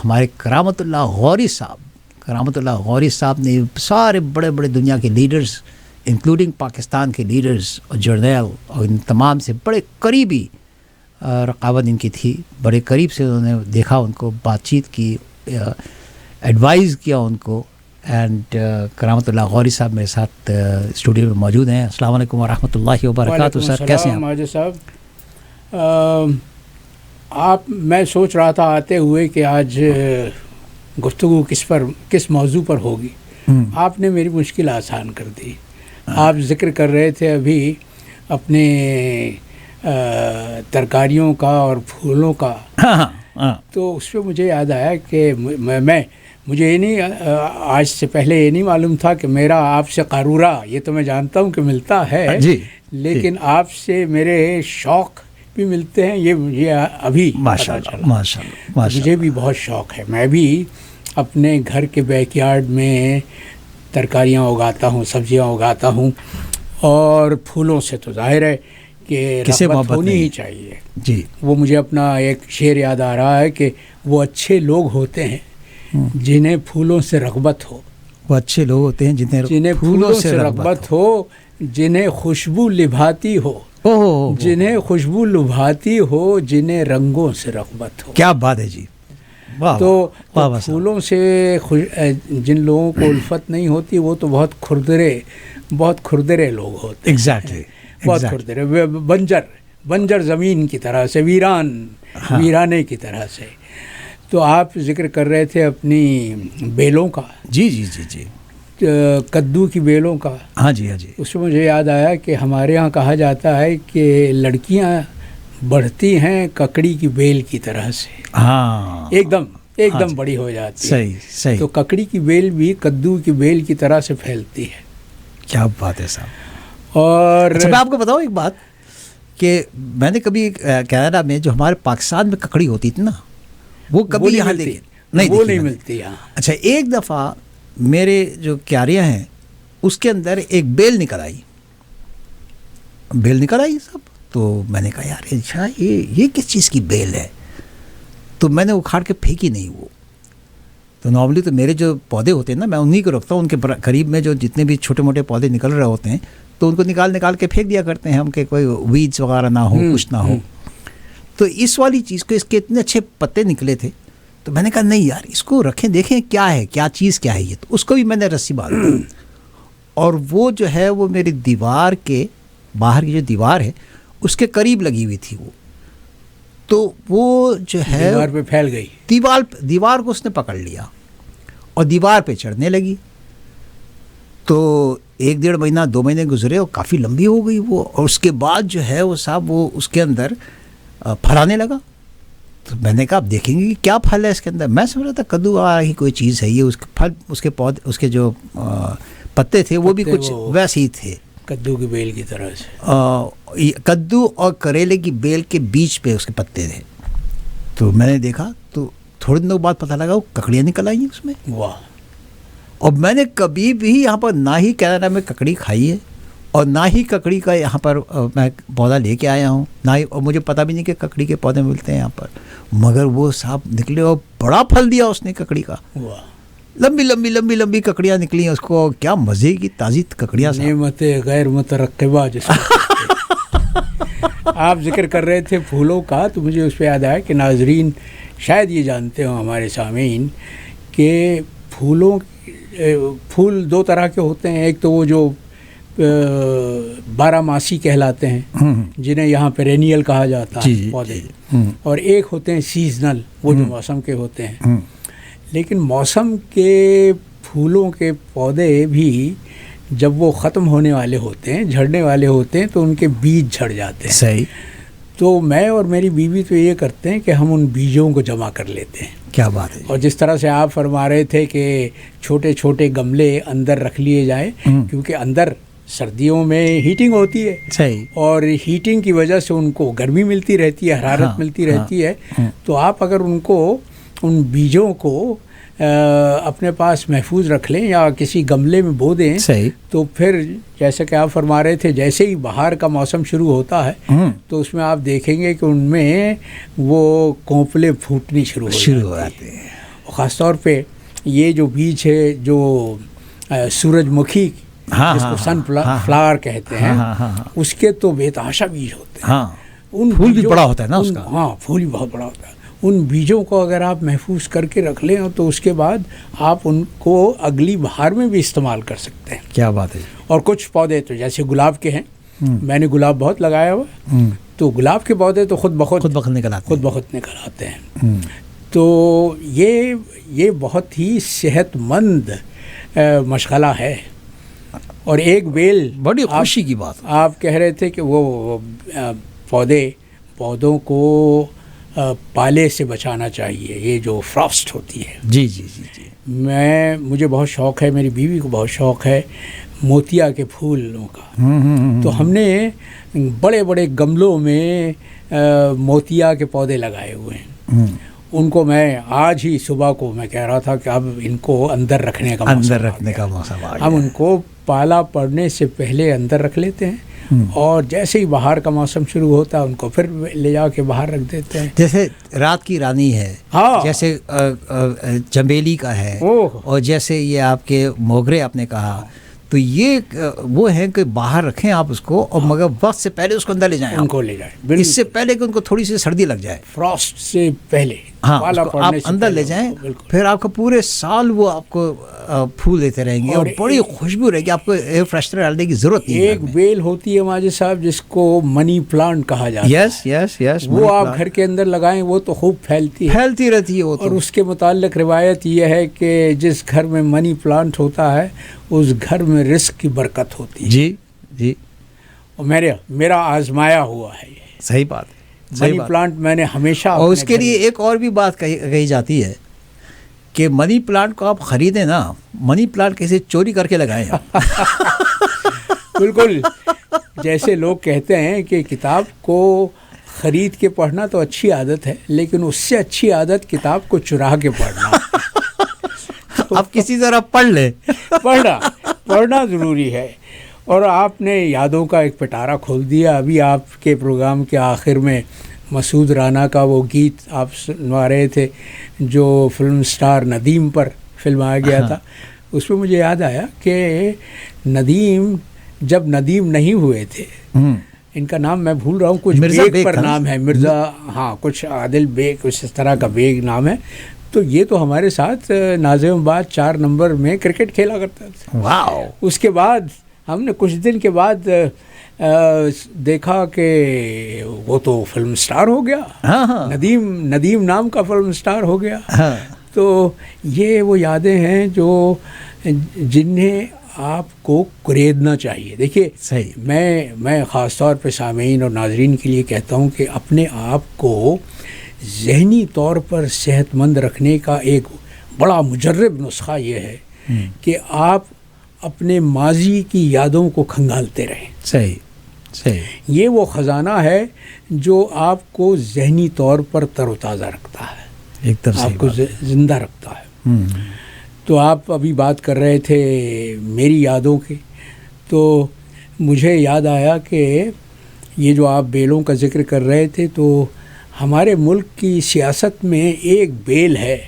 ہمارے کرامت اللہ غوری صاحب نے سارے بڑے بڑے دنیا کے لیڈرز انکلوڈنگ پاکستان کے لیڈرز اور جرنیل اور ان تمام سے بڑے قریبی رقابت ان کی تھی. بڑے قریب سے انہوں نے دیکھا, ان کو بات چیت کی, ایڈوائز کیا ان کو. اینڈ کرامت اللہ غوری صاحب میرے ساتھ اسٹوڈیو میں موجود ہیں. السلام علیکم ورحمۃ اللہ وبرکاتہ. سر کیسے ہیں ماجد صاحب؟ میں سوچ رہا تھا آتے ہوئے کہ آج گفتگو کس موضوع پر ہوگی. آپ نے میری مشکل آسان کر دی. آپ ذکر کر رہے تھے ابھی اپنے ترکاریوں کا اور پھولوں کا, تو اس پہ مجھے یاد آیا کہ مجھے یہ نہیں, آج سے پہلے یہ نہیں معلوم تھا کہ میرا آپ سے قارورہ, یہ تو میں جانتا ہوں کہ ملتا ہے, لیکن آپ سے میرے شوق بھی ملتے ہیں, یہ مجھے ابھی پتہ چلا. مجھے بھی بہت شوق ہے. میں بھی اپنے گھر کے بیک یارڈ میں ترکاریاں اگاتا ہوں, سبزیاں اگاتا ہوں, اور پھولوں سے تو ظاہر ہے کہ رغبت ہونی ہی چاہیے. جی, وہ مجھے اپنا ایک شعر یاد آ رہا ہے کہ وہ اچھے لوگ ہوتے ہیں جنہیں پھولوں سے رغبت ہو. وہ اچھے لوگ ہوتے ہیں جنہیں پھولوں سے رغبت ہو, جنہیں خوشبو لبھاتی ہو, جنہیں خوشبو لبھاتی ہو, جنہیں رنگوں سے رغبت ہو. کیا بات ہے جی. تو پھولوں سے جن لوگوں کو الفت نہیں ہوتی وہ تو بہت کھردرے لوگ ہوتے ہیں. ایگزیکٹلی, بہت کھردرے, بنجر زمین کی طرح سے, ویرانے کی طرح سے. تو آپ ذکر کر رہے تھے اپنی بیلوں کا. جی جی جی جی, کدو کی بیلوں کا. ہاں جی ہاں جی. اس میں مجھے یاد آیا کہ ہمارے یہاں کہا جاتا ہے کہ لڑکیاں بڑھتی ہیں ککڑی کی بیل کی طرح سے. ہاں, ایک دم بڑی ہو جاتی ہے. صحیح. تو ککڑی کی بیل بھی کدو کی بیل کی طرح سے پھیلتی ہے. کیا بات ہے صاحب. اور اچھا, میں آپ کو بتاؤں ایک بات کہ میں نے کبھی کینیڈا میں جو ہمارے پاکستان میں ککڑی ہوتی تھی نا, وہ کبھی یہاں نہیں ملتی یہاں. اچھا, ایک دفعہ میرے جو کیاریاں ہیں اس کے اندر ایک بیل نکل آئی سب. تو میں نے کہا یار اچھا یہ کس چیز کی بیل ہے, تو میں نے اکھاڑ کے پھینکی نہیں. وہ تو نارملی تو میرے جو پودے ہوتے ہیں نا, میں انہیں کو رکھتا ہوں, ان کے قریب میں جو جتنے بھی چھوٹے موٹے پودے نکل رہے ہوتے ہیں تو ان کو نکال کے پھینک دیا کرتے ہیں ہم, کہ کوئی ویڈز وغیرہ نہ ہو, کچھ نہ ہو. تو اس والی چیز کو, اس کے اتنے اچھے پتے نکلے تھے, تو میں نے کہا نہیں یار اس کو رکھیں, دیکھیں کیا ہے, کیا چیز کیا ہے یہ. تو اس کو بھی میں نے رسی باندھ دی, اور وہ جو ہے وہ میری دیوار کے باہر کی جو دیوار ہے اس کے قریب لگی ہوئی تھی وہ. تو وہ جو ہے دیوار پہ پھیل گئی. دیوار کو اس نے پکڑ لیا اور دیوار پہ چڑھنے لگی. تو 1-1.5 مہینہ 2 مہینے گزرے اور کافی لمبی ہو گئی وہ. اور اس کے بعد جو ہے وہ صاحب وہ اس کے اندر پھلانے لگا. تو میں نے کہا آپ دیکھیں گے کہ کیا پھل ہے اس کے اندر. میں سمجھ رہا تھا کدو ہی کوئی چیز ہے یہ. اس کے پھل, اس کے پودے, اس کے جو پتے تھے وہ بھی کچھ ویسے ہی تھے, کدو کی بیل کی طرح سے. کدو اور کریلے کی بیل کے بیچ پہ اس کے پتے تھے. تو میں نے دیکھا تو تھوڑے دنوں بعد پتہ لگا وہ ککڑیاں نکل آئی ہیں اس میں. واہ. اور میں نے کبھی بھی یہاں پر نہ ہی کینیڈا میں ککڑی کھائی ہے, اور نہ ہی ککڑی کا یہاں پر میں پودا لے کے آیا ہوں, نہ ہی, اور مجھے پتہ بھی نہیں کہ ککڑی کے پودے ملتے ہیں یہاں پر. مگر وہ صاحب نکلے اور بڑا پھل دیا اس نے ککڑی کا. واہ. لمبی ککڑیاں نکلی اس کو. کیا مزے کی تازی ککڑیاں. نعمت غیر مترقبہ جس آپ ذکر کر رہے تھے پھولوں کا, تو مجھے اس پہ یاد آیا کہ ناظرین شاید یہ جانتے ہوں ہمارے سامعین کہ پھول 2 طرح کے ہوتے ہیں. ایک تو وہ جو 12 ماسی کہلاتے ہیں جنہیں یہاں پیرینیل کہا جاتا ہے پودے, اور ایک ہوتے ہیں سیزنل, وہ جو موسم کے ہوتے ہیں. لیکن موسم کے پھولوں کے پودے بھی جب وہ ختم ہونے والے ہوتے ہیں, جھڑنے والے ہوتے ہیں, تو ان کے بیج جھڑ جاتے ہیں. صحیح. تو میں اور میری بیوی تو یہ کرتے ہیں کہ ہم ان بیجوں کو جمع کر لیتے ہیں. کیا بات ہے. اور جس طرح سے آپ فرما رہے تھے کہ چھوٹے چھوٹے گملے اندر رکھ لیے جائیں, کیونکہ اندر سردیوں میں ہیٹنگ ہوتی ہے. صحیح. اور ہیٹنگ کی وجہ سے ان کو گرمی ملتی رہتی ہے, حرارت ملتی رہتی ہے. تو آپ اگر ان بیجوں کو اپنے پاس محفوظ رکھ لیں یا کسی گملے میں بو دیں, تو پھر جیسا کہ آپ فرما رہے تھے جیسے ہی بہار کا موسم شروع ہوتا ہے تو اس میں آپ دیکھیں گے کہ ان میں وہ کونپلے پھوٹنی شروع ہو جاتے ہیں. خاص طور پہ یہ جو بیج ہے جو سورج مکھی جس کو سن فلاور کہتے ہیں اس کے تو بے تحاشا بیج ہوتے ہیں. ان پھول بھی بڑا ہوتا ہے نا اس کا. ہاں پھول بھی بہت بڑا ہوتا ہے. ان بیجوں کو اگر آپ محفوظ کر کے رکھ لیں تو اس کے بعد آپ ان کو اگلی بہار میں بھی استعمال کر سکتے ہیں. کیا بات ہے. اور کچھ پودے تو جیسے گلاب کے ہیں, میں نے گلاب بہت لگایا ہوا, تو گلاب کے پودے تو خود بخود نکل آتے ہیں. تو یہ بہت ہی صحت مند مشغلہ ہے. اور ایک بیل, بڑی خوشی کی بات, آپ کہہ رہے تھے کہ وہ پودوں کو پالے سے بچانا چاہیے, یہ جو فراسٹ ہوتی ہے. جی جی جی جی. مجھے بہت شوق ہے, میری بیوی کو بہت شوق ہے موتیا کے پھولوں کا. تو ہم نے بڑے بڑے گملوں میں موتیا کے پودے لگائے ہوئے ہیں. ان کو میں آج ہی صبح کو میں کہہ رہا تھا کہ اب ان کو اندر رکھنے کا موسم آ گیا. ہم ان کو پالا پڑنے سے پہلے اندر رکھ لیتے ہیں, اور جیسے ہی باہر کا موسم شروع ہوتا ہے ان کو پھر لے جا کے باہر رکھ دیتے ہیں. جیسے رات کی رانی ہے, جیسے چنبیلی کا ہے, اور جیسے یہ آپ کے موگرے آپ نے کہا, تو یہ وہ ہیں کہ باہر رکھیں آپ اس کو, اور مگر وقت سے پہلے اس کو اندر لے جائیں, ان کو لے جائیں, اس سے پہلے کہ ان کو تھوڑی سی سردی لگ جائے, فراسٹ سے پہلے. ہاں آپ اندر لے جائیں, پھر آپ کو پورے سال وہ آپ کو پھول دیتے رہیں گے, اور بڑی خوشبو رہے گی, آپ کو ایئر فریشنر ڈالنے کی ضرورت نہیں. ایک بیل ہوتی ہے ماجد صاحب جس کو منی پلانٹ کہا جاتا ہے. یس یس یس. وہ آپ گھر کے اندر لگائیں, وہ تو خوب پھیلتی رہتی ہے وہ. اور اس کے متعلق روایت یہ ہے کہ جس گھر میں منی پلانٹ ہوتا ہے اس گھر میں رزق کی برکت ہوتی ہے. جی جی. اور میرا آزمایا ہوا ہے یہ. صحیح بات ہے. منی پلانٹ میں نے ہمیشہ, اور اس کے لیے ایک اور بھی بات کہی جاتی ہے کہ منی پلانٹ کو آپ خریدیں نا, منی پلانٹ کیسے چوری کر کے لگائیں. بالکل. جیسے لوگ کہتے ہیں کہ کتاب کو خرید کے پڑھنا تو اچھی عادت ہے, لیکن اس سے اچھی عادت کتاب کو چرا کے پڑھنا. آپ کسی طرح پڑھ لیں. پڑھنا ضروری ہے. اور آپ نے یادوں کا ایک پٹارا کھول دیا. ابھی آپ کے پروگرام کے آخر میں مسعود رانا کا وہ گیت آپ سنوا رہے تھے جو فلم سٹار ندیم پر فلمایا گیا تھا. اس میں مجھے یاد آیا کہ جب ندیم نہیں ہوئے تھے, ان کا نام میں بھول رہا ہوں, کچھ بیگ پر نام ہے, مرزا, ہاں کچھ عادل بیگ, کچھ اس طرح کا بیگ نام ہے. تو یہ تو ہمارے ساتھ ناظم آباد 4 نمبر میں کرکٹ کھیلا کرتا تھا. واو. اس کے بعد ہم نے کچھ دن کے بعد دیکھا کہ وہ تو فلم سٹار ہو گیا. ندیم نام کا فلم سٹار ہو گیا. تو یہ وہ یادیں ہیں جنہیں آپ کو قریدنا چاہیے. دیکھیے صحیح, میں خاص طور پہ سامعین اور ناظرین کے لیے کہتا ہوں کہ اپنے آپ کو ذہنی طور پر صحت مند رکھنے کا ایک بڑا مجرب نسخہ یہ ہے کہ آپ اپنے ماضی کی یادوں کو کھنگالتے رہیں. صحیح. یہ وہ خزانہ ہے جو آپ کو ذہنی طور پر تر و تازہ رکھتا ہے, ایک طرح آپ کو زندہ رکھتا ہے. تو آپ ابھی بات کر رہے تھے میری یادوں کی, تو مجھے یاد آیا کہ یہ جو آپ بیلوں کا ذکر کر رہے تھے, تو ہمارے ملک کی سیاست میں ایک بیل ہے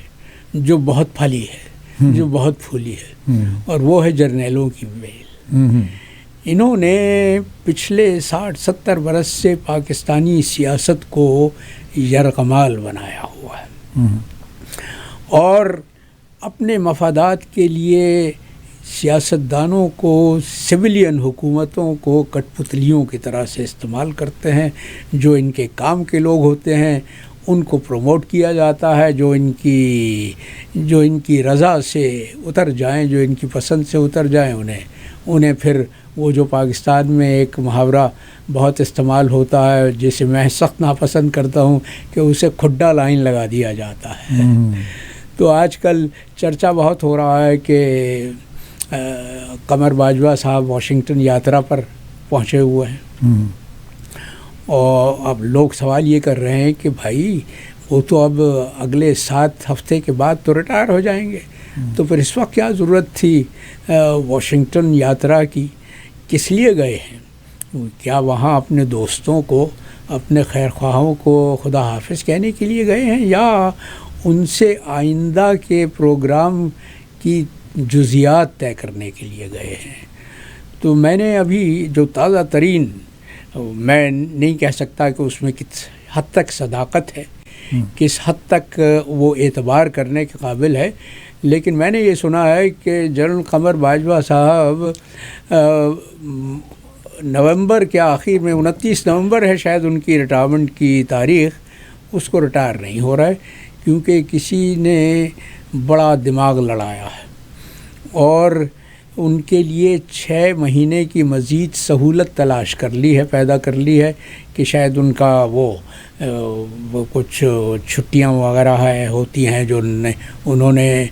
جو بہت پھلی ہے, جو بہت پھولی ہے, اور وہ ہے جرنیلوں کی بیل. انہوں نے پچھلے 60-70 برس سے پاکستانی سیاست کو یرغمال بنایا ہوا ہے, اور اپنے مفادات کے لیے سیاستدانوں کو, سویلین حکومتوں کو کٹ پتلیوں کی طرح سے استعمال کرتے ہیں. جو ان کے کام کے لوگ ہوتے ہیں ان کو پروموٹ کیا جاتا ہے, جو ان کی رضا سے اتر جائیں, جو ان کی پسند سے اتر جائیں, انہیں پھر وہ جو پاکستان میں ایک محاورہ بہت استعمال ہوتا ہے جسے میں سخت ناپسند کرتا ہوں کہ اسے کھڈا لائن لگا دیا جاتا ہے. تو آج کل چرچا بہت ہو رہا ہے کہ قمر باجوہ صاحب واشنگٹن یاترا پر پہنچے ہوئے ہیں, اور اب لوگ سوال یہ کر رہے ہیں کہ بھائی وہ تو اب اگلے 7 ہفتے کے بعد تو ریٹائر ہو جائیں گے, تو پھر اس وقت کیا ضرورت تھی واشنگٹن یاترا کی, کس لیے گئے ہیں؟ کیا وہاں اپنے دوستوں کو, اپنے خیر خواہوں کو خدا حافظ کہنے کے لیے گئے ہیں, یا ان سے آئندہ کے پروگرام کی جزیات طے کرنے کے لیے گئے ہیں. تو میں نے ابھی جو تازہ ترین، میں نہیں کہہ سکتا کہ اس میں کس حد تک صداقت ہے، کس حد تک وہ اعتبار کرنے کے قابل ہے، لیکن میں نے یہ سنا ہے کہ جنرل قمر باجوہ صاحب نومبر کے آخر میں 29 نومبر ہے شاید ان کی ریٹائرمنٹ کی تاریخ، اس کو ریٹائر نہیں ہو رہا ہے کیونکہ کسی نے بڑا دماغ لڑایا ہے اور ان کے لیے 6 مہینے کی مزید سہولت تلاش کر لی ہے، پیدا کر لی ہے کہ شاید ان کا وہ کچھ چھٹیاں وغیرہ ہوتی ہیں جو انہوں نے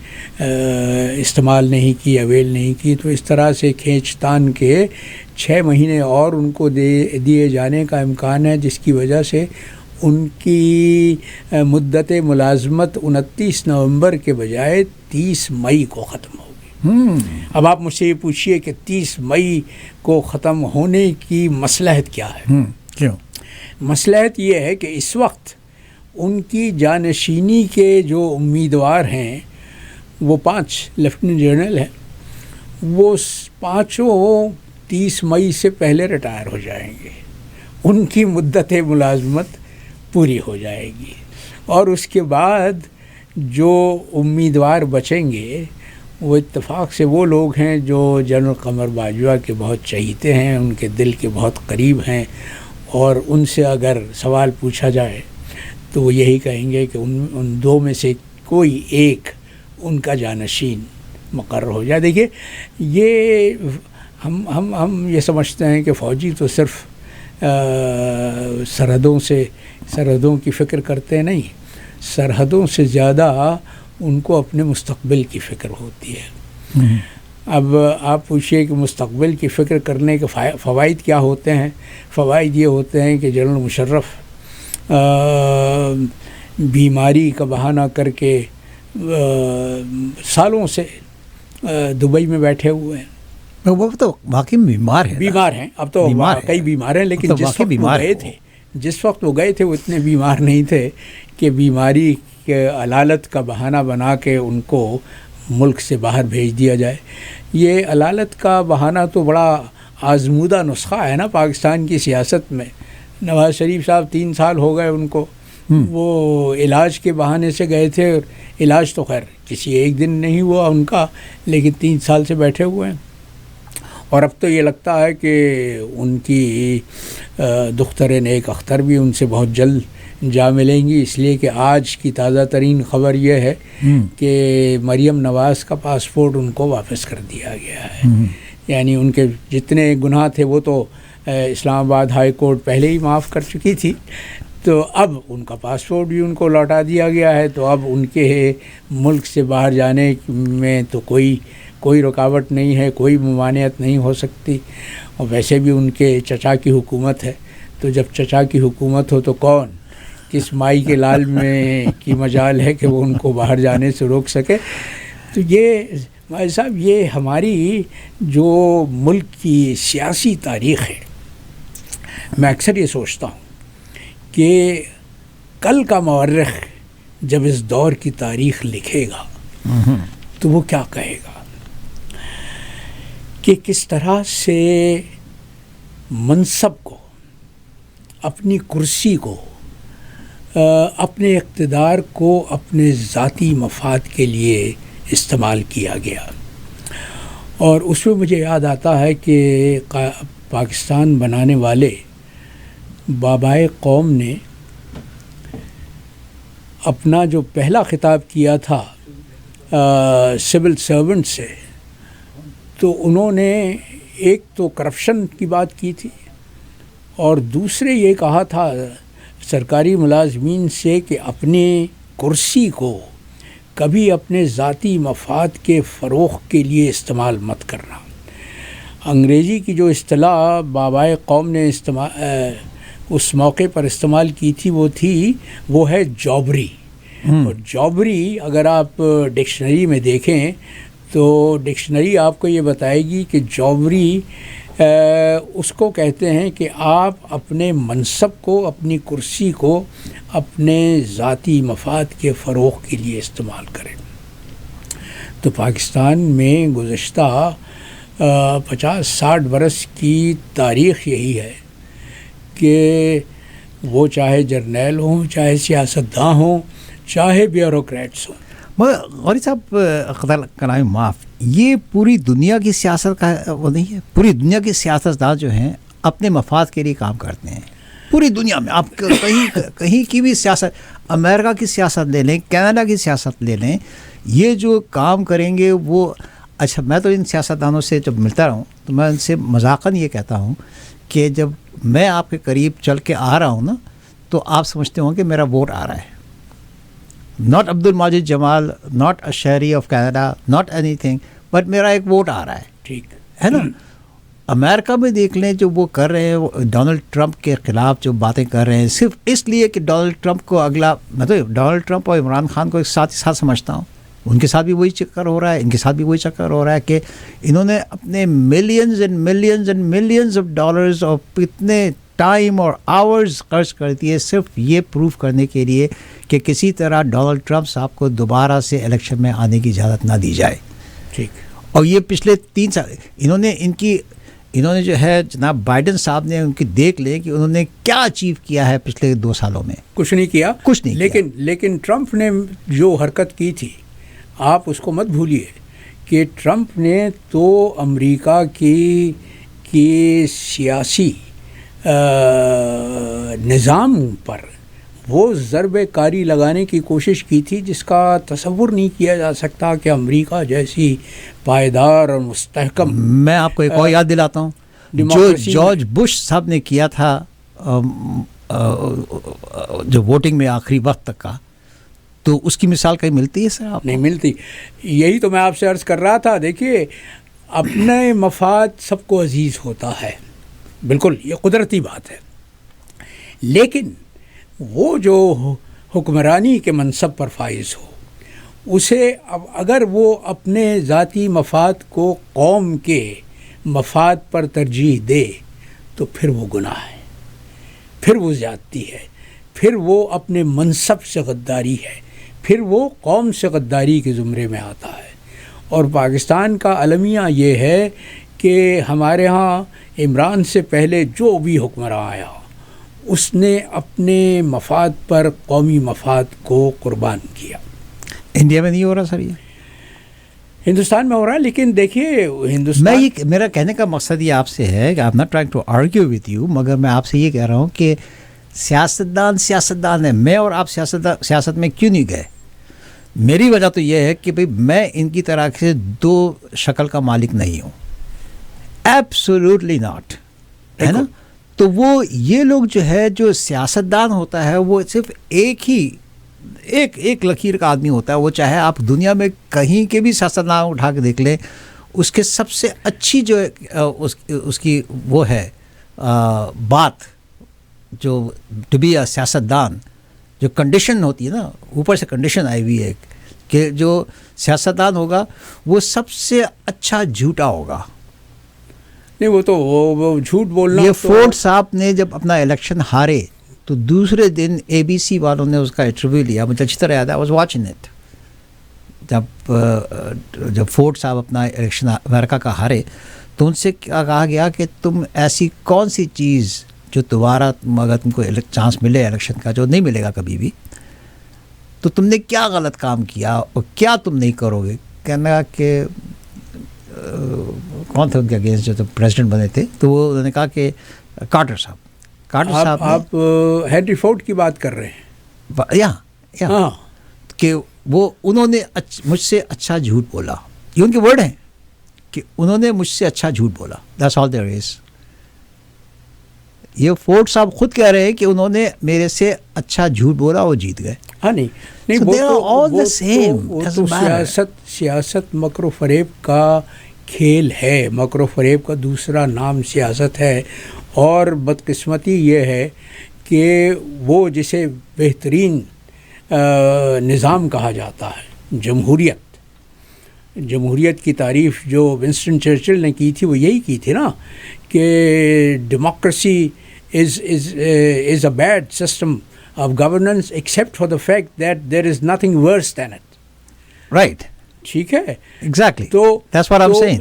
استعمال نہیں کی، اویل نہیں کی، تو اس طرح سے کھینچ تان کے 6 مہینے اور ان کو دیے جانے کا امکان ہے، جس کی وجہ سے ان کی مدت ملازمت 29 نومبر کے بجائے 30 مئی کو ختم ہوگی. اب آپ مجھ سے یہ پوچھیے کہ 30 مئی کو ختم ہونے کی مصلحت کیا ہے؟ کیوں؟ مصلحت یہ ہے کہ اس وقت ان کی جانشینی کے جو امیدوار ہیں وہ 5 لیفٹیننٹ جنرل ہیں، وہ 5 30 مئی سے پہلے ریٹائر ہو جائیں گے، ان کی مدت ملازمت پوری ہو جائے گی، اور اس کے بعد جو امیدوار بچیں گے وہ اتفاق سے وہ لوگ ہیں جو جنرل قمر باجوہ کے بہت چہیتے ہیں، ان کے دل کے بہت قریب ہیں، اور ان سے اگر سوال پوچھا جائے تو وہ یہی کہیں گے کہ ان 2 میں سے کوئی ایک ان کا جانشین مقرر ہو جائے. دیکھیے یہ ہم یہ سمجھتے ہیں کہ فوجی تو صرف سرحدوں کی فکر کرتے نہیں، سرحدوں سے زیادہ ان کو اپنے مستقبل کی فکر ہوتی ہے. اب آپ پوچھئے کہ مستقبل کی فکر کرنے کے فوائد کیا ہوتے ہیں؟ فوائد یہ ہوتے ہیں کہ جنرل مشرف بیماری کا بہانہ کر کے سالوں سے دبئی میں بیٹھے ہوئے ہیں. وہ تو واقعی بیمار ہیں، اب تو کئی بیمار ہیں، لیکن جس وقت وہ گئے تھے وہ اتنے بیمار نہیں تھے کہ بیماری کے علالت کا بہانہ بنا کے ان کو ملک سے باہر بھیج دیا جائے. یہ علالت کا بہانہ تو بڑا آزمودہ نسخہ ہے نا پاکستان کی سیاست میں. نواز شریف صاحب 3 سال ہو گئے ان کو، وہ علاج کے بہانے سے گئے تھے، اور علاج تو خیر کسی ایک دن نہیں ہوا ان کا، لیکن 3 سال سے بیٹھے ہوئے ہیں. اور اب تو یہ لگتا ہے کہ ان کی دختر نیک اختر بھی ان سے بہت جلد جا ملیں گی، اس لیے کہ آج کی تازہ ترین خبر یہ ہے کہ مریم نواز کا پاسپورٹ ان کو واپس کر دیا گیا ہے. یعنی ان کے جتنے گناہ تھے وہ تو اسلام آباد ہائی کورٹ پہلے ہی معاف کر چکی تھی، تو اب ان کا پاسپورٹ بھی ان کو لوٹا دیا گیا ہے، تو اب ان کے ملک سے باہر جانے میں تو کوئی رکاوٹ نہیں ہے، کوئی ممانعت نہیں ہو سکتی. اور ویسے بھی ان کے چچا کی حکومت ہے، تو جب چچا کی حکومت ہو تو کس مائی کے لال میں کی مجال ہے کہ وہ ان کو باہر جانے سے روک سکے. تو یہ بھائی صاحب، یہ ہماری جو ملک کی سیاسی تاریخ ہے، میں اکثر یہ سوچتا ہوں کہ کل کا مورخ جب اس دور کی تاریخ لکھے گا تو وہ کیا کہے گا کہ کس طرح سے منصب کو، اپنی کرسی کو، اپنے اقتدار کو اپنے ذاتی مفاد کے لیے استعمال کیا گیا. اور اس میں مجھے یاد آتا ہے کہ پاکستان بنانے والے بابائے قوم نے اپنا جو پہلا خطاب کیا تھا سول سرونٹ سے، تو انہوں نے ایک تو کرپشن کی بات کی تھی، اور دوسرے یہ کہا تھا سرکاری ملازمین سے کہ اپنی کرسی کو کبھی اپنے ذاتی مفاد کے فروغ کے لیے استعمال مت کرنا. انگریزی کی جو اصطلاح بابائے قوم نے اس موقع پر استعمال کی تھی وہ ہے جابری. اور جابری اگر آپ ڈکشنری میں دیکھیں تو ڈکشنری آپ کو یہ بتائے گی کہ جابری اس کو کہتے ہیں کہ آپ اپنے منصب کو، اپنی کرسی کو اپنے ذاتی مفاد کے فروغ کے لیے استعمال کریں۔ تو پاکستان میں گزشتہ 50-60 برس کی تاریخ یہی ہے کہ وہ چاہے جرنیل ہوں، چاہے سیاستداں ہوں، چاہے بیوروکریٹس ہوں۔ مگر غوری صاحب خدا کرائے معاف، یہ پوری دنیا کی سیاست کا وہ نہیں ہے؟ پوری دنیا کے سیاستدان جو ہیں اپنے مفاد کے لیے کام کرتے ہیں پوری دنیا میں۔ آپ کہیں کی بھی سیاست، امریکہ کی سیاست لے لیں، کینیڈا کی سیاست لے لیں، یہ جو کام کریں گے وہ اچھا۔ میں تو ان سیاستدانوں سے جب ملتا رہا ہوں تو میں ان سے مذاقاً یہ کہتا ہوں کہ جب میں آپ کے قریب چل کے آ رہا ہوں نا تو آپ سمجھتے ہوں کہ میرا ووٹ آ رہا ہے۔ Not Abdul Majid Jamal, not a شہری of Canada, not any thing, but میرا ایک ووٹ آ رہا ہے، ٹھیک ہے نا۔ امریکہ میں دیکھ لیں جو وہ کر رہے ہیں، ڈونلڈ ٹرمپ کے خلاف جو باتیں کر رہے ہیں صرف اس لیے کہ ڈونلڈ ٹرمپ کو اگلا، میں تو ڈونلڈ ٹرمپ اور عمران خان کو ایک ساتھ ہی ساتھ سمجھتا ہوں۔ ان کے ساتھ بھی وہی چکر ہو رہا ہے، ان کے ساتھ بھی وہی چکر ہو رہا ہے کہ انہوں نے اپنے millions and millions and millions of dollars اور کتنے ٹائم اور آورز خرچ کر دیے صرف یہ پروف کرنے کے لیے کہ کسی طرح ڈونلڈ ٹرمپ صاحب کو دوبارہ سے الیکشن میں آنے کی اجازت نہ دی جائے۔ ٹھیک۔ اور یہ پچھلے 3 سال انہوں نے جو ہے جناب بائیڈن صاحب نے ان کی دیکھ لیں کہ انہوں نے کیا اچیو کیا ہے پچھلے 2 سالوں میں۔ کچھ نہیں کیا، لیکن ٹرمپ نے جو حرکت کی تھی، آپ اس کو مت بھولیے کہ ٹرمپ نے تو امریکہ کی سیاسی نظام پر وہ ضرب کاری لگانے کی کوشش کی تھی جس کا تصور نہیں کیا جا سکتا کہ امریکہ جیسی پائیدار اور مستحکم۔ میں آپ کو ایک اور یاد دلاتا ہوں جو جارج بش صاحب نے کیا تھا جو ووٹنگ میں آخری وقت تک کا، تو اس کی مثال کہیں ملتی ہے سر آپ؟ نہیں ملتی۔ یہی تو میں آپ سے عرض کر رہا تھا۔ دیکھیے، اپنے مفاد سب کو عزیز ہوتا ہے، بالکل یہ قدرتی بات ہے، لیکن وہ جو حکمرانی کے منصب پر فائز ہو، اسے اگر وہ اپنے ذاتی مفاد کو قوم کے مفاد پر ترجیح دے تو پھر وہ گناہ ہے، پھر وہ زیادتی ہے، پھر وہ اپنے منصب سے غداری ہے، پھر وہ قوم سے غداری کے زمرے میں آتا ہے۔ اور پاکستان کا المیہ یہ ہے کہ ہمارے ہاں عمران سے پہلے جو بھی حکمراں آیا اس نے اپنے مفاد پر قومی مفاد کو قربان کیا۔ انڈیا میں نہیں ہو رہا سر، یہ ہندوستان میں ہو رہا ہے، لیکن دیکھیے ہندوستان، میرا کہنے کا مقصد یہ آپ سے ہے کہ I am not trying to argue with you, مگر میں آپ سے یہ کہہ رہا ہوں کہ سیاستدان ہیں، میں اور آپ سیاست میں کیوں نہیں گئے؟ میری وجہ تو یہ ہے کہ بھئی میں ان کی طرح سے 2 شکل کا مالک نہیں ہوں، ایبسولوٹلی ناٹ، ہے نا۔ تو وہ یہ لوگ جو ہے، جو سیاستدان ہوتا ہے وہ صرف ایک لکیر کا آدمی ہوتا ہے، وہ چاہے آپ دنیا میں کہیں کے بھی سیاستدان اٹھا کے دیکھ لیں، اس کے سب سے اچھی جو اس کی وہ ہے بات، جو ٹو بی اے سیاستدان، جو کنڈیشن ہوتی ہے نا، اوپر سے کنڈیشن آئی ہوئی ہے کہ جو سیاستدان ہوگا وہ سب سے اچھا جھوٹا ہوگا۔ نہیں، وہ تو وہ جھوٹ بولنا۔ یہ فورڈ صاحب نے جب اپنا الیکشن ہارے تو دوسرے دن ABC والوں نے اس کا انٹرویو لیا، مجھے اچھی طرح یاد ہے، I was watching it۔ جب فورڈ صاحب اپنا الیکشن امریکہ کا ہارے تو ان سے کہا گیا کہ تم ایسی کون سی چیز جو دوبارہ اگر تم کو چانس ملے الیکشن کا، جو نہیں ملے گا کبھی بھی، تو تم نے کیا غلط کام کیا اور کیا تم نہیں کرو گے؟ کہنے لگا کہ کون تھے ان کے اگینسٹ جو پریزیڈنٹ بنے تھے، تو وہ انہوں نے کہا کہ کارٹر صاحب آپ ہینری فورڈ کی بات کر رہے ہیں؟ ہاں، کہ وہ انہوں نے مجھ سے اچھا جھوٹ بولا، یہ ان کے ورڈ ہیں کہ انہوں نے مجھ سے اچھا جھوٹ بولا، دیٹس آل دیئر از۔ یہ فورڈ صاحب خود کہہ رہے ہیں کہ انہوں نے میرے سے اچھا جھوٹ بولا اور جیت گئے۔ ہاں، نہیں سیاست مکر و فریب کا کھیل ہے، مکر و فریب کا دوسرا نام سیاست ہے۔ اور بدقسمتی یہ ہے کہ وہ جسے بہترین نظام کہا جاتا ہے، جمہوریت، جمہوریت کی تعریف جو ونسٹن چرچل نے کی تھی وہ یہی کی تھی نا کہ democracy is a bad system of governance except for the fact that there is nothing worse than it. Right. ٹھیک ہے. ایگزیکٹلی.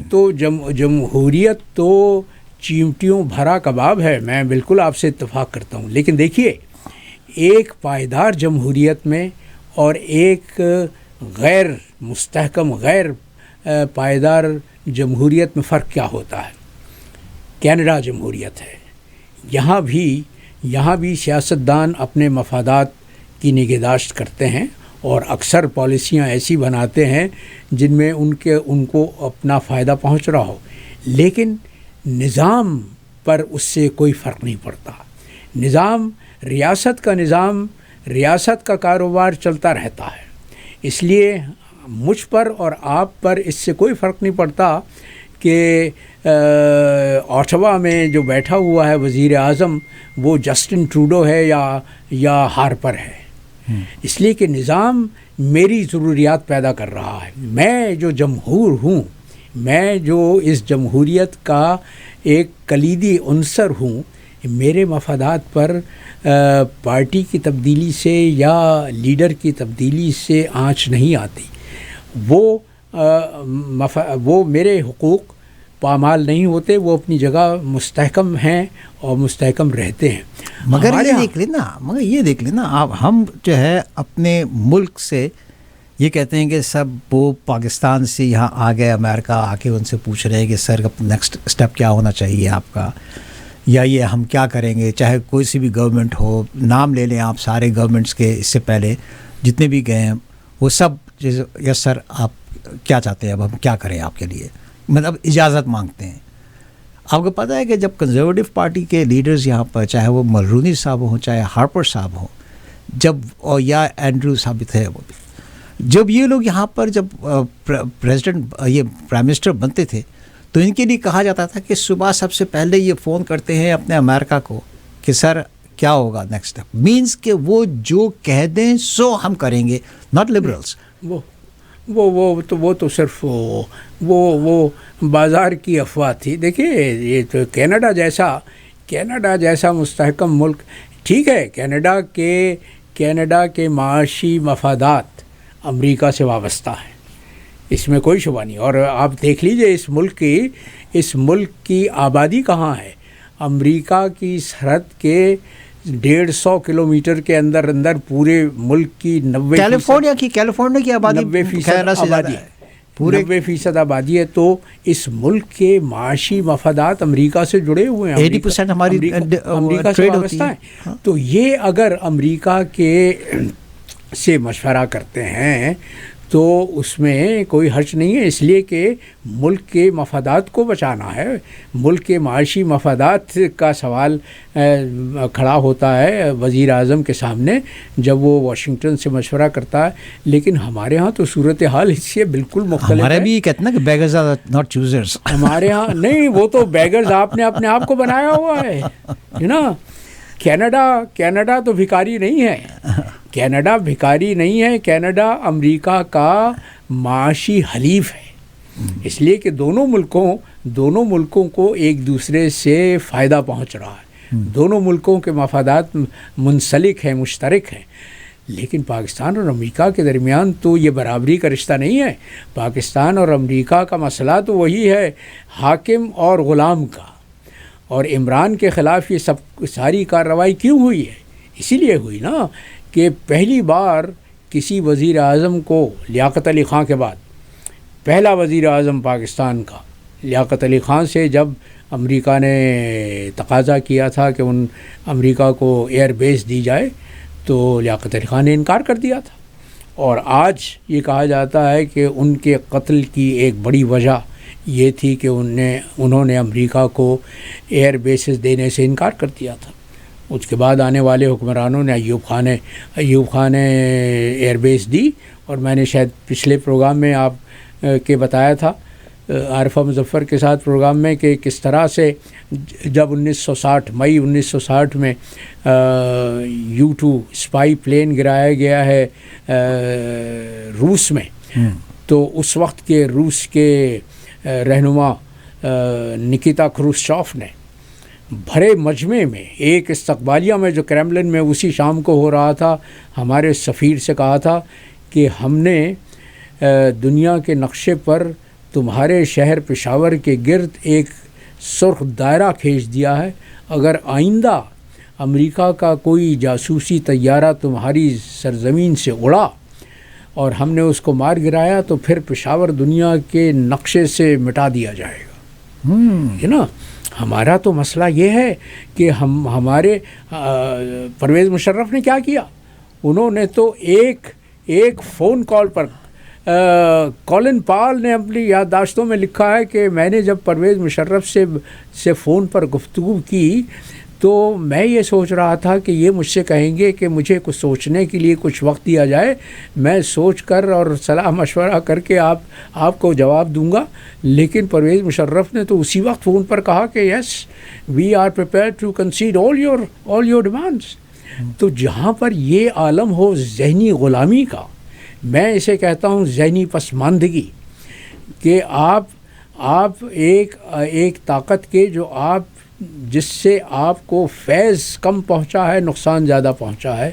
تو جمہوریت تو چیمٹیوں بھرا کباب ہے. میں بالکل آپ سے اتفاق کرتا ہوں. لیکن دیکھیے ایک پائیدار جمہوریت میں اور ایک غیر مستحکم غیر پائیدار جمہوریت میں فرق کیا ہوتا ہے. کینیڈا جمہوریت ہے. یہاں بھی سیاستدان اپنے مفادات کی نگہداشت کرتے ہیں اور اکثر پالیسیاں ایسی بناتے ہیں جن میں ان کو اپنا فائدہ پہنچ رہا ہو, لیکن نظام پر اس سے کوئی فرق نہیں پڑتا. ریاست کا کاروبار چلتا رہتا ہے. اس لیے مجھ پر اور آپ پر اس سے کوئی فرق نہیں پڑتا کہ اوٹاوا میں جو بیٹھا ہوا ہے وزیر اعظم وہ جسٹن ٹروڈو ہے یا ہارپر ہے. اس لیے کہ نظام میری ضروریات پیدا کر رہا ہے. میں جو جمہور ہوں, میں جو اس جمہوریت کا ایک کلیدی عنصر ہوں, میرے مفادات پر پارٹی کی تبدیلی سے یا لیڈر کی تبدیلی سے آنچ نہیں آتی. وہ میرے حقوق پامال نہیں ہوتے, وہ اپنی جگہ مستحکم ہیں اور مستحکم رہتے ہیں. مگر یہ دیکھ لینا آپ, ہم جو ہے اپنے ملک سے یہ کہتے ہیں کہ سب وہ پاکستان سے یہاں آ گئے, امریکہ آ کے ان سے پوچھ رہے ہیں کہ سر نیکسٹ اسٹیپ کیا ہونا چاہیے آپ کا, یا یہ ہم کیا کریں گے. چاہے کوئی سی بھی گورنمنٹ ہو, نام لے لیں آپ سارے گورنمنٹس کے اس سے پہلے جتنے بھی گئے ہیں, وہ سب یس سر آپ کیا چاہتے ہیں, اب ہم کیا کریں آپ کے لیے, مطلب اجازت مانگتے ہیں. آپ کو پتہ ہے کہ جب کنزرویٹو پارٹی کے لیڈرز یہاں پر, چاہے وہ ملرونی صاحب ہوں, چاہے ہارپر صاحب ہوں, جب اور یا اینڈریو صاحب تھے, وہ بھی جب یہ لوگ یہاں پر جب پریزیڈنٹ یہ پرائم منسٹر بنتے تھے تو ان کے لیے کہا جاتا تھا کہ صبح سب سے پہلے یہ فون کرتے ہیں اپنے امریکہ کو کہ سر کیا ہوگا نیکسٹ اسٹیپ. مینس کہ وہ جو کہہ دیں سو ہم کریں گے, ناٹ لبرلس. وہ تو صرف وہ بازار کی افواہ تھی. دیکھیے یہ تو کینیڈا جیسا مستحکم ملک, ٹھیک ہے, کینیڈا کے معاشی مفادات امریکہ سے وابستہ ہیں, اس میں کوئی شبہ نہیں. اور آپ دیکھ لیجئے اس ملک کی آبادی کہاں ہے. امریکہ کی سرحد کے 150 کلومیٹر کے اندر پورے ملک کی 90% کی آبادی 90% آبادی ہے. تو اس ملک کے معاشی مفادات امریکہ سے جڑے ہوئے ہیں, 80% ہماری امریکہ سے وابستہ ہیں. تو یہ اگر امریکہ کے سے مشورہ کرتے ہیں تو اس میں کوئی حرج نہیں ہے, اس لیے کہ ملک کے مفادات کو بچانا ہے. ملک کے معاشی مفادات کا سوال کھڑا ہوتا ہے وزیر اعظم کے سامنے جب وہ واشنگٹن سے مشورہ کرتا ہے. لیکن ہمارے ہاں تو صورتحال اس سے بالکل مختلف ہے. ہمارے بھی کہتے ہیں نا کہ بیگرز آر ناٹ چوزرز. ہمارے ہاں نہیں, وہ تو بیگرز آپ نے اپنے آپ کو بنایا ہوا ہے نا. کینیڈا تو بھکاری نہیں ہے. کینیڈا بھکاری نہیں ہے. کینیڈا امریکہ کا معاشی حلیف ہے. اس لیے کہ دونوں ملکوں کو ایک دوسرے سے فائدہ پہنچ رہا ہے. دونوں ملکوں کے مفادات منسلک ہیں, مشترک ہیں. لیکن پاکستان اور امریکہ کے درمیان تو یہ برابری کا رشتہ نہیں ہے. پاکستان اور امریکہ کا مسئلہ تو وہی ہے حاکم اور غلام کا. اور عمران کے خلاف یہ ساری کارروائی کیوں ہوئی ہے؟ اسی لیے ہوئی نا کہ پہلی بار کسی وزیر اعظم کو لیاقت علی خان کے بعد پہلا وزیر اعظم پاکستان کا لیاقت علی خان سے جب امریکہ نے تقاضا کیا تھا کہ امریکہ کو ایئر بیس دی جائے تو لیاقت علی خان نے انکار کر دیا تھا. اور آج یہ کہا جاتا ہے کہ ان کے قتل کی ایک بڑی وجہ یہ تھی کہ انہوں نے امریکہ کو ایئر بیسز دینے سے انکار کر دیا تھا. اس کے بعد آنے والے حکمرانوں نے ایوب خان نے ایئر بیس دی. اور میں نے شاید پچھلے پروگرام میں آپ کے بتایا تھا عارفہ مظفر کے ساتھ پروگرام میں کہ کس طرح سے جب مئی 1960 میں U2 اسپائی پلین گرایا گیا ہے روس میں, تو اس وقت کے روس کے رہنما نکیتا خروشچوف نے بھرے مجمع میں ایک استقبالیہ میں جو کریملن میں اسی شام کو ہو رہا تھا ہمارے سفیر سے کہا تھا کہ ہم نے دنیا کے نقشے پر تمہارے شہر پشاور کے گرد ایک سرخ دائرہ کھینچ دیا ہے، اگر آئندہ امریکہ کا کوئی جاسوسی طیارہ تمہاری سرزمین سے اڑا اور ہم نے اس کو مار گرایا تو پھر پشاور دنیا کے نقشے سے مٹا دیا جائے گا. ہے نا. ہمارا تو مسئلہ یہ ہے کہ ہمارے پرویز مشرف نے کیا کیا، انہوں نے تو ایک فون کال پر کولن پال نے اپنی یادداشتوں میں لکھا ہے کہ میں نے جب پرویز مشرف سے فون پر گفتگو کی تو میں یہ سوچ رہا تھا کہ یہ مجھ سے کہیں گے کہ مجھے کچھ سوچنے کے لیے کچھ وقت دیا جائے، میں سوچ کر اور صلاح مشورہ کر کے آپ کو جواب دوں گا. لیکن پرویز مشرف نے تو اسی وقت فون پر کہا کہ yes we are prepared to consider all your demands. تو جہاں پر یہ عالم ہو ذہنی غلامی کا، میں اسے کہتا ہوں ذہنی پسماندگی، کہ آپ ایک طاقت کے جو جس سے آپ کو فیض کم پہنچا ہے، نقصان زیادہ پہنچا ہے،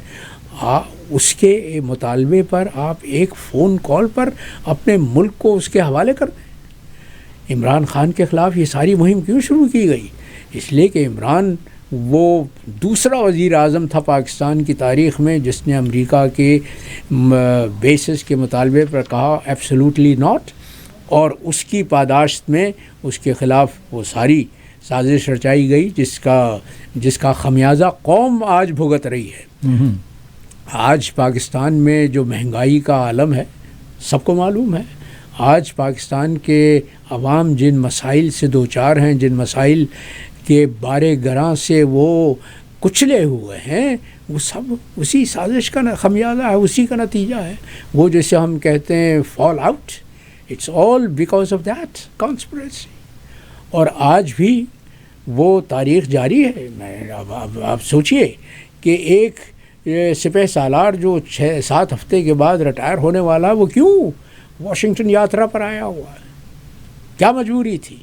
اس کے مطالبے پر آپ ایک فون کال پر اپنے ملک کو اس کے حوالے کر دیں. عمران خان کے خلاف یہ ساری مہم کیوں شروع کی گئی؟ اس لیے کہ عمران وہ دوسرا وزیر اعظم تھا پاکستان کی تاریخ میں جس نے امریکہ کے بیسس کے مطالبے پر کہا ایبسولوٹلی ناٹ، اور اس کی پاداشت میں اس کے خلاف وہ ساری سازش رچائی گئی جس کا خمیازہ قوم آج بھگت رہی ہے. آج پاکستان میں جو مہنگائی کا عالم ہے سب کو معلوم ہے. آج پاکستان کے عوام جن مسائل سے دوچار ہیں، جن مسائل کے بارے گراں سے وہ کچلے ہوئے ہیں، وہ سب اسی سازش کا خمیازہ ہے، اسی کا نتیجہ ہے. وہ جیسے ہم کہتے ہیں fall out, it's all because of that conspiracy. اور آج بھی وہ تاریخ جاری ہے. آپ سوچئے کہ ایک سپہ سالار جو 6-7 ہفتے کے بعد ریٹائر ہونے والا، وہ کیوں واشنگٹن یاترا پر آیا ہوا ہے؟ کیا مجبوری تھی؟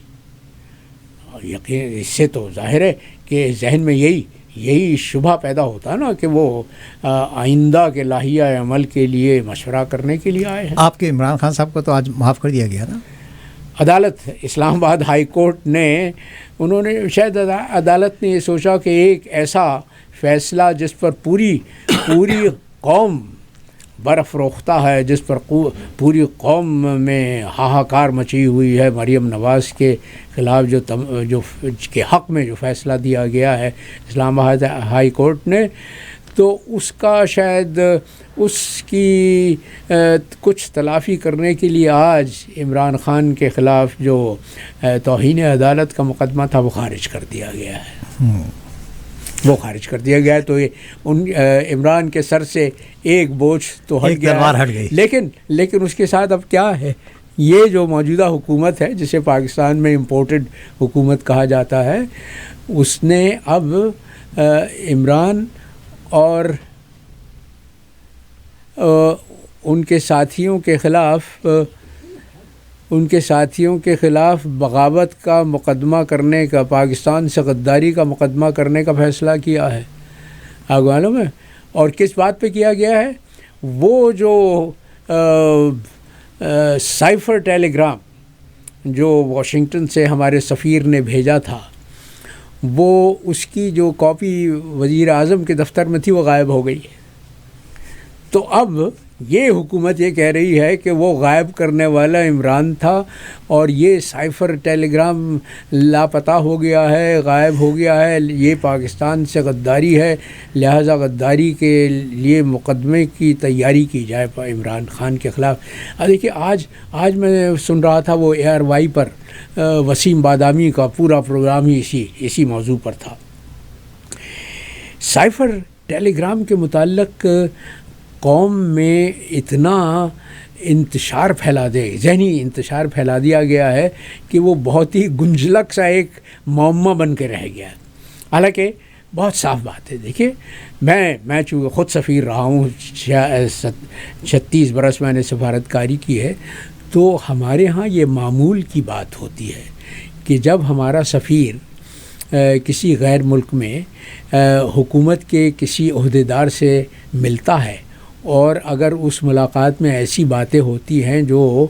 یقین اس سے تو ظاہر ہے کہ ذہن میں یہی شبہ پیدا ہوتا ہے نا کہ وہ آئندہ کے لائحہ عمل کے لیے مشورہ کرنے کے لیے آئے ہیں. آپ کے عمران خان صاحب کو تو آج معاف کر دیا گیا نا. عدالت اسلام آباد ہائی کورٹ نے شاید عدالت نے یہ سوچا کہ ایک ایسا فیصلہ جس پر پوری قوم برافروختہ ہے، جس پر پوری قوم میں ہاہاکار مچی ہوئی ہے، مریم نواز کے خلاف جو کے حق میں جو فیصلہ دیا گیا ہے اسلام آباد ہائی کورٹ نے، تو اس کا شاید اس کی کچھ تلافی کرنے کے لیے آج عمران خان کے خلاف جو توہین عدالت کا مقدمہ تھا وہ خارج کر دیا گیا ہے. وہ خارج کر دیا گیا ہے. تو عمران کے سر سے ایک بوجھ تو ہٹ گیا، لیکن اس کے ساتھ اب کیا ہے، یہ جو موجودہ حکومت ہے جسے پاکستان میں امپورٹڈ حکومت کہا جاتا ہے، اس نے اب عمران اور ان کے ساتھیوں کے خلاف بغاوت کا مقدمہ کرنے کا، پاکستان سے غداری کا مقدمہ کرنے کا فیصلہ کیا ہے. آپ کو معلوم ہے؟ اور کس بات پہ کیا گیا ہے؟ وہ جو سائفر ٹیلی گرام جو واشنگٹن سے ہمارے سفیر نے بھیجا تھا، وہ اس کی جو کاپی وزیر اعظم کے دفتر میں تھی وہ غائب ہو گئی ہے. تو اب یہ حکومت یہ کہہ رہی ہے کہ وہ غائب کرنے والا عمران تھا اور یہ سائفر ٹیلی گرام لاپتہ ہو گیا ہے، غائب ہو گیا ہے، یہ پاکستان سے غداری ہے، لہٰذا غداری کے لیے مقدمے کی تیاری کی جائے عمران خان کے خلاف. دیکھیے آج میں سن رہا تھا وہ ARY پر وسیم بادامی کا پورا پروگرام ہی اسی موضوع پر تھا. سائفر ٹیلی گرام کے متعلق قوم میں اتنا ذہنی انتشار پھیلا دیا گیا ہے کہ وہ بہت ہی گنجلک سا ایک معمہ بن کے رہ گیا ہے. حالانکہ بہت صاف بات ہے. دیکھیے میں چونکہ خود سفیر رہا ہوں، 36 برس میں نے سفارتکاری کی ہے، تو ہمارے ہاں یہ معمول کی بات ہوتی ہے کہ جب ہمارا سفیر کسی غیر ملک میں حکومت کے کسی عہدیدار سے ملتا ہے اور اگر اس ملاقات میں ایسی باتیں ہوتی ہیں جو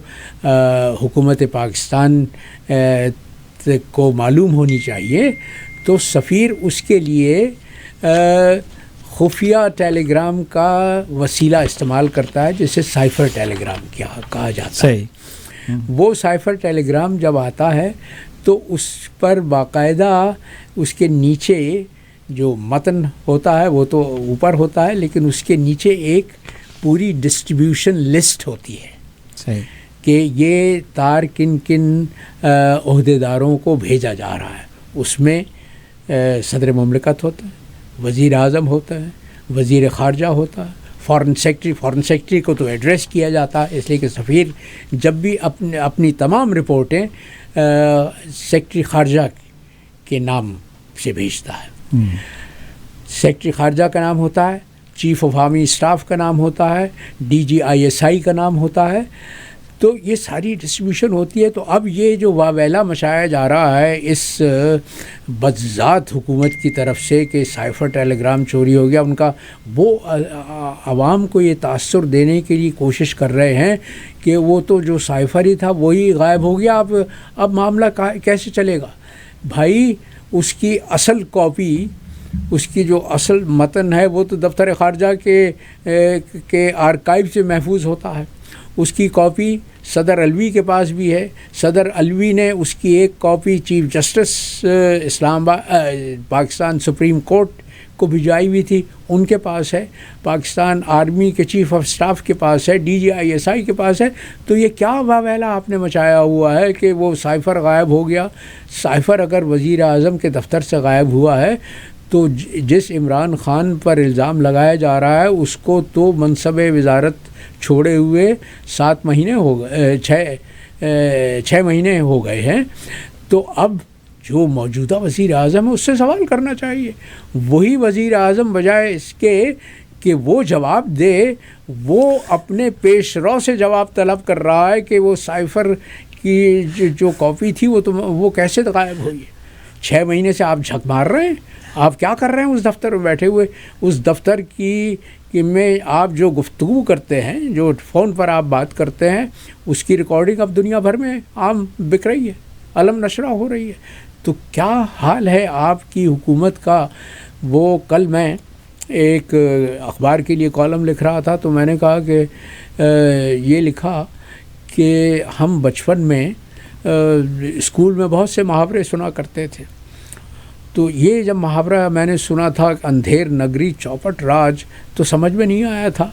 حکومت پاکستان کو معلوم ہونی چاہیے، تو سفیر اس کے لیے خفیہ ٹیلی گرام کا وسیلہ استعمال کرتا ہے، جسے سائفر ٹیلی گرام کہا جاتا ہے۔ وہ سائفر ٹیلی گرام جب آتا ہے تو اس پر باقاعدہ اس کے نیچے جو متن ہوتا ہے وہ تو اوپر ہوتا ہے، لیکن اس کے نیچے ایک پوری ڈسٹریبیوشن لسٹ ہوتی ہے صحیح کہ یہ تار کن کن عہدیداروں کو بھیجا جا رہا ہے۔ اس میں صدر مملکت ہوتا ہے، وزیر اعظم ہوتا ہے، وزیر خارجہ ہوتا ہے، فارن سیکرٹری کو تو ایڈریس کیا جاتا ہے، اس لیے کہ سفیر جب بھی اپنی تمام رپورٹیں سیکرٹری خارجہ کے نام سے بھیجتا ہے۔ سیکرٹری خارجہ کا نام ہوتا ہے، چیف آف آرمی اسٹاف کا نام ہوتا ہے، DGISI کا نام ہوتا ہے، تو یہ ساری ڈسٹریبیوشن ہوتی ہے۔ تو اب یہ جو واویلا مچایا جا رہا ہے اس بدذات حکومت کی طرف سے کہ سائفر ٹیلی گرام چوری ہو گیا، ان کا وہ عوام کو یہ تاثر دینے کے لیے کوشش کر رہے ہیں کہ وہ تو جو سائفر ہی تھا وہی غائب ہو گیا، اب معاملہ کیسے چلے گا؟ بھائی اس کی اصل کاپی، اس کی جو اصل متن ہے وہ تو دفتر خارجہ کے آرکائیو سے محفوظ ہوتا ہے۔ اس کی کاپی صدر علوی کے پاس بھی ہے، صدر علوی نے اس کی ایک کاپی چیف جسٹس اسلام آباد پاکستان سپریم کورٹ کو بھجوائی ہوئی تھی، ان کے پاس ہے، پاکستان آرمی کے چیف آف اسٹاف کے پاس ہے، DGISI کے پاس ہے۔ تو یہ کیا واویلا آپ نے مچایا ہوا ہے کہ وہ سائفر غائب ہو گیا؟ سائفر اگر وزیر اعظم کے دفتر سے غائب ہوا ہے تو جس عمران خان پر الزام لگایا جا رہا ہے اس کو تو منصب وزارت چھوڑے ہوئے 7 مہینے ہو گئے، 6 مہینے ہو گئے ہیں۔ تو اب جو موجودہ وزیر اعظم ہے اس سے سوال کرنا چاہیے۔ وہی وزیر اعظم بجائے اس کے کہ وہ جواب دے، وہ اپنے پیش رو سے جواب طلب کر رہا ہے کہ وہ سائفر کی جو کاپی تھی وہ کیسے غائب ہوئی ہے۔ 6 مہینے سے آپ جھک مار رہے ہیں، آپ کیا کر رہے ہیں اس دفتر میں بیٹھے ہوئے؟ اس دفتر کی میں آپ جو گفتگو کرتے ہیں، جو فون پر آپ بات کرتے ہیں، اس کی ریکارڈنگ اب دنیا بھر میں عام بک رہی ہے، علم نشرہ ہو رہی ہے۔ تو کیا حال ہے آپ کی حکومت کا؟ وہ کل میں ایک اخبار کے لیے کالم لکھ رہا تھا تو میں نے کہا کہ یہ لکھا کہ ہم بچپن میں اسکول میں بہت سے محاورے سنا کرتے تھے، تو یہ جب محاورہ میں نے سنا تھا اندھیر نگری چوپٹ راج تو سمجھ میں نہیں آیا تھا،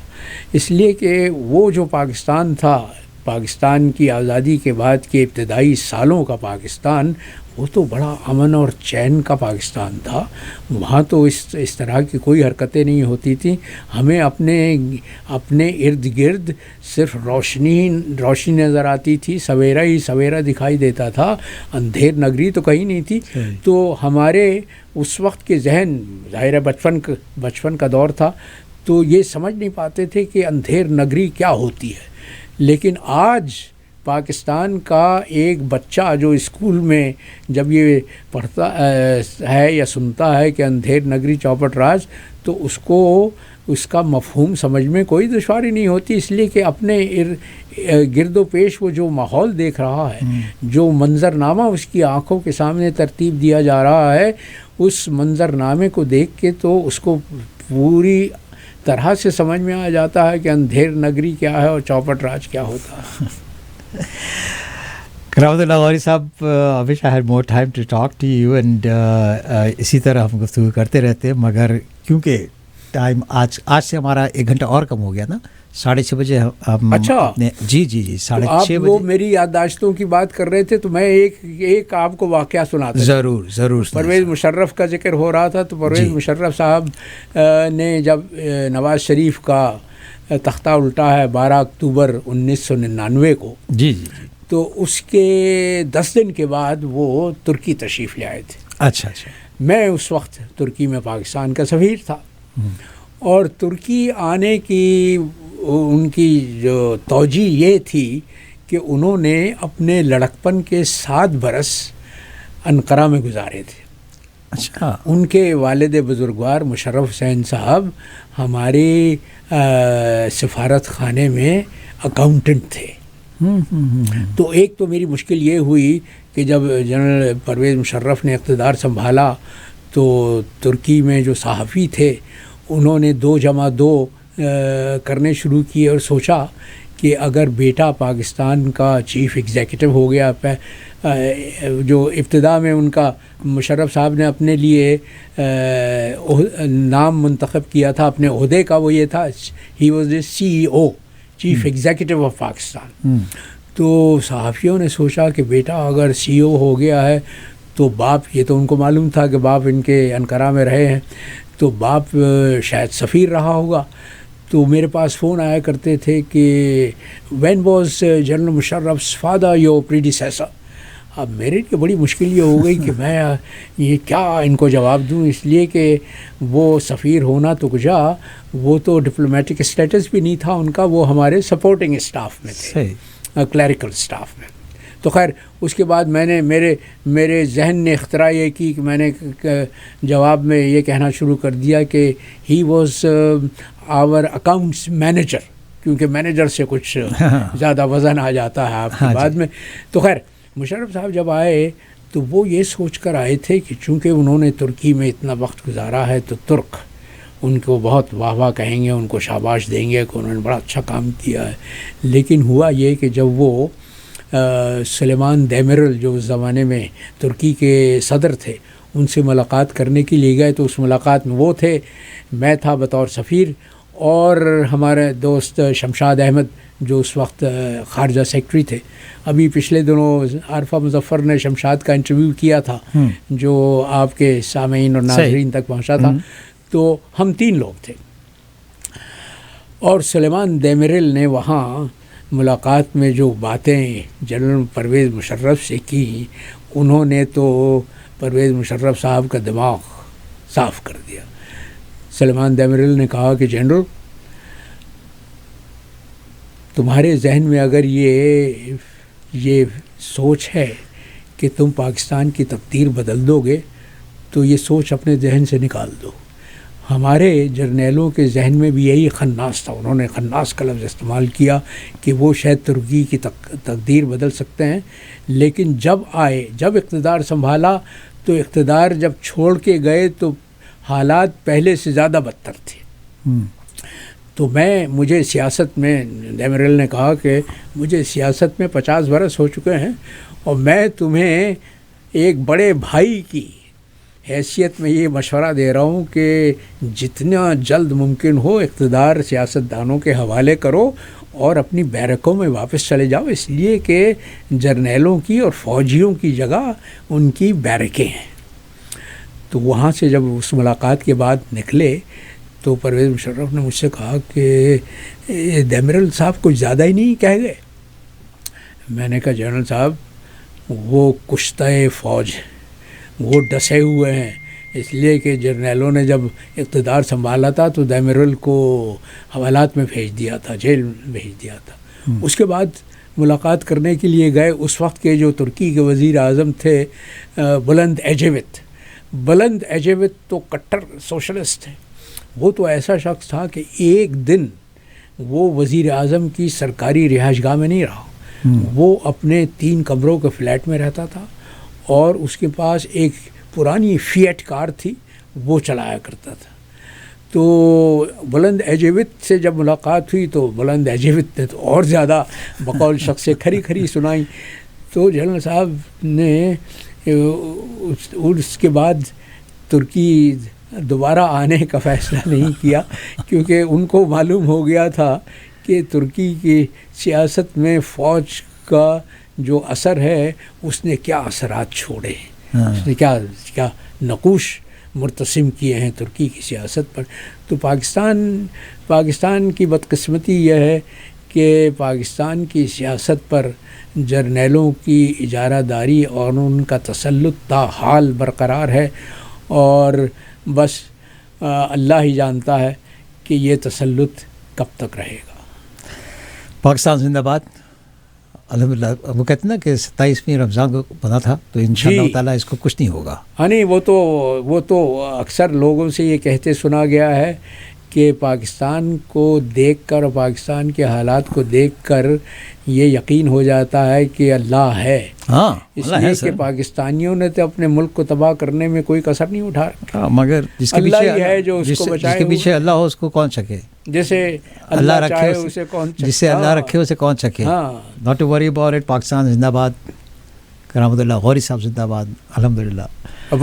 اس لیے کہ وہ جو پاکستان تھا، پاکستان کی آزادی کے بعد کے ابتدائی سالوں کا پاکستان، وہ تو بڑا امن اور چین کا پاکستان تھا۔ وہاں تو اس طرح کی کوئی حرکتیں نہیں ہوتی تھیں، ہمیں اپنے ارد گرد صرف روشنی نظر آتی تھی، سویرا ہی سویرا دکھائی دیتا تھا، اندھیر نگری تو کہیں نہیں تھی۔ تو ہمارے اس وقت کے ذہن، ظاہر بچپن کا دور تھا، تو یہ سمجھ نہیں پاتے تھے کہ اندھیر نگری کیا ہوتی ہے۔ لیکن آج پاکستان کا ایک بچہ جو اسکول میں جب یہ پڑھتا ہے یا سنتا ہے کہ اندھیر نگری چوپٹ راج، تو اس کا مفہوم سمجھ میں کوئی دشواری نہیں ہوتی، اس لیے کہ اپنے گرد و پیش وہ جو ماحول دیکھ رہا ہے، جو منظرنامہ اس کی آنکھوں کے سامنے ترتیب دیا جا رہا ہے، اس منظرنامے کو دیکھ کے تو اس کو پوری طرح سے سمجھ میں آ جاتا ہے کہ اندھیر نگری کیا ہے اور چوپٹ راج کیا ہوتا ہے۔ کرامت اللہ غوری صاحب، I wish I had more time to talk to you and اسی طرح ہم گفتگو کرتے رہتے ہیں، مگر کیونکہ ٹائم آج سے ہمارا 1 گھنٹہ اور کم ہو گیا نا، 6:30 بجے ہم اچھا جی 6:30 بجے وہ میری یادداشتوں کی بات کر رہے تھے تو میں ایک آپ کو واقعہ سناتا ہوں۔ ضرور پرویز مشرف کا ذکر ہو رہا تھا، تو پرویز مشرف صاحب نے جب نواز شریف کا تختہ الٹا ہے 12 اکتوبر 1999 کو، جی تو اس کے 10 دن کے بعد وہ ترکی تشریف لے آئے تھے۔ اچھا میں اس وقت ترکی میں پاکستان کا سفیر تھا، اور ترکی آنے کی ان کی جو توجہ یہ تھی کہ انہوں نے اپنے لڑکپن کے 7 برس انقرہ میں گزارے تھے. اچھا. ان کے والد بزرگوار مشرف حسین صاحب ہمارے سفارت خانے میں اکاؤنٹنٹ تھے. تو ایک تو میری مشکل یہ ہوئی کہ جب جنرل پرویز مشرف نے اقتدار سنبھالا تو ترکی میں جو صحافی تھے انہوں نے 2+2 کرنے شروع کیے اور سوچا کہ اگر بیٹا پاکستان کا چیف ایگزیکٹو ہو گیا. جو ابتدا میں ان کا مشرف صاحب نے اپنے لیے نام منتخب کیا تھا اپنے عہدے کا، وہ یہ تھا he was a CEO chief executive of Pakistan. تو صحافیوں نے سوچا کہ بیٹا اگر CEO ہو گیا ہے تو باپ، یہ تو ان کو معلوم تھا کہ باپ ان کے انقرہ میں رہے ہیں، تو باپ شاید سفیر رہا ہوگا. تو میرے پاس فون آیا کرتے تھے کہ وین واز جنرل مشرف's father your predecessor. اب میرے لیے بڑی مشکل یہ ہو گئی کہ میں یہ کیا ان کو جواب دوں، اس لیے کہ وہ سفیر ہونا تو کجا، وہ تو ڈپلومیٹک اسٹیٹس بھی نہیں تھا ان کا، وہ ہمارے سپورٹنگ اسٹاف میں تھے، کلیریکل اسٹاف میں. تو خیر اس کے بعد میں نے میرے ذہن نے اختراع یہ کی کہ میں نے جواب میں یہ کہنا شروع کر دیا کہ he was our accounts manager, کیونکہ مینیجر سے کچھ زیادہ وزن آ جاتا ہے آپ کے بعد میں. تو خیر مشرف صاحب جب آئے تو وہ یہ سوچ کر آئے تھے کہ چونکہ انہوں نے ترکی میں اتنا وقت گزارا ہے تو ترک ان کو بہت واہ واہ کہیں گے، ان کو شاباش دیں گے کہ انہوں نے بڑا اچھا کام کیا ہے. لیکن ہوا یہ کہ جب وہ سلیمان دیمیرل جو اس زمانے میں ترکی کے صدر تھے ان سے ملاقات کرنے کے لیے گئے، تو اس ملاقات میں وہ تھے، میں تھا بطور سفیر، اور ہمارے دوست شمشاد احمد جو اس وقت خارجہ سیکٹری تھے. ابھی پچھلے دنوں عارفہ مظفر نے شمشاد کا انٹرویو کیا تھا جو آپ کے سامعین اور ناظرین تک پہنچا تھا. تو ہم 3 لوگ تھے، اور سلیمان دیمیرل نے وہاں ملاقات میں جو باتیں جنرل پرویز مشرف سے کی، انہوں نے تو پرویز مشرف صاحب کا دماغ صاف کر دیا. سلیمان دیمیرل نے کہا کہ جنرل تمہارے ذہن میں اگر یہ سوچ ہے کہ تم پاکستان کی تقدیر بدل دو گے تو یہ سوچ اپنے ذہن سے نکال دو. ہمارے جرنیلوں کے ذہن میں بھی یہی خناس تھا، انہوں نے خناس کا لفظ استعمال کیا کہ وہ شاید ترکی کی تقدیر بدل سکتے ہیں. لیکن جب اقتدار سنبھالا تو اقتدار جب چھوڑ کے گئے تو حالات پہلے سے زیادہ بدتر تھے. تو مجھے سیاست میں، دیمیرل نے کہا کہ مجھے سیاست میں 50 برس ہو چکے ہیں، اور میں تمہیں ایک بڑے بھائی کی حیثیت میں یہ مشورہ دے رہا ہوں کہ جتنا جلد ممکن ہو اقتدار سیاستدانوں کے حوالے کرو اور اپنی بیرکوں میں واپس چلے جاؤ، اس لیے کہ جرنیلوں کی اور فوجیوں کی جگہ ان کی بیرکیں ہیں. تو وہاں سے جب اس ملاقات کے بعد نکلے تو پرویز مشرف نے مجھ سے کہا کہ دیمیرل صاحب کچھ زیادہ ہی نہیں کہہ گئے. میں نے کہا جنرل صاحب وہ کشتہ فوج ہیں، وہ ڈسے ہوئے ہیں، اس لیے کہ جرنیلوں نے جب اقتدار سنبھالا تھا تو دیمیرل کو حوالات میں بھیج دیا تھا، جیل میں بھیج دیا تھا. اس کے بعد ملاقات کرنے کے لیے گئے. اس وقت کے جو ترکی کے وزیر اعظم تھے بلند ایجیوت تو کٹر سوشلسٹ تھے. وہ تو ایسا شخص تھا کہ ایک دن وہ وزیر اعظم کی سرکاری رہائش گاہ میں نہیں رہا. وہ اپنے 3 کمروں کے فلیٹ میں رہتا تھا، اور اس کے پاس ایک پرانی فیٹ کار تھی، وہ چلایا کرتا تھا. تو بلند ایجیوت سے جب ملاقات ہوئی تو بلند ایجیوت نے تو اور زیادہ بقول شخص سے کھری سنائی. تو جنرل صاحب نے اس کے بعد ترکی دوبارہ آنے کا فیصلہ نہیں کیا، کیونکہ ان کو معلوم ہو گیا تھا کہ ترکی کی سیاست میں فوج کا جو اثر ہے اس نے کیا اثرات چھوڑے ہیں، اس نے کیا نقوش مرتسم کیے ہیں ترکی کی سیاست پر. تو پاکستان کی بدقسمتی یہ ہے کہ پاکستان کی سیاست پر جرنیلوں کی اجارہ داری اور ان کا تسلط تا حال برقرار ہے، اور بس اللہ ہی جانتا ہے کہ یہ تسلط کب تک رہے گا. پاکستان زندہ باد. الحمدللہ وہ کہتے ہیں نا کہ 27ویں رمضان کو بنا تھا تو انشاءاللہ تعالیٰ اس کو کچھ نہیں ہوگا. ہاں نہیں وہ تو اکثر لوگوں سے یہ کہتے سنا گیا ہے کہ پاکستان کو دیکھ کر اور پاکستان کے حالات کو دیکھ کر یہ یقین ہو جاتا ہے کہ اللہ ہے. ہاں اس لیے کہ پاکستانیوں نے تو اپنے ملک کو تباہ کرنے میں کوئی کسر نہیں اٹھا رکھا. مگر جس کے اللہ ہی ہے جو اس کو بچائے. جس کے پیچھے اللہ ہو اس کو کون سکے. جیسے اللہ رکھے اسے کون جسے اللہ رکھے اسے کون سکے. Not to worry about it. Pakistan زندہ باد. کرامت اللہ غوری صاحب زندہ باد. الحمدللہ.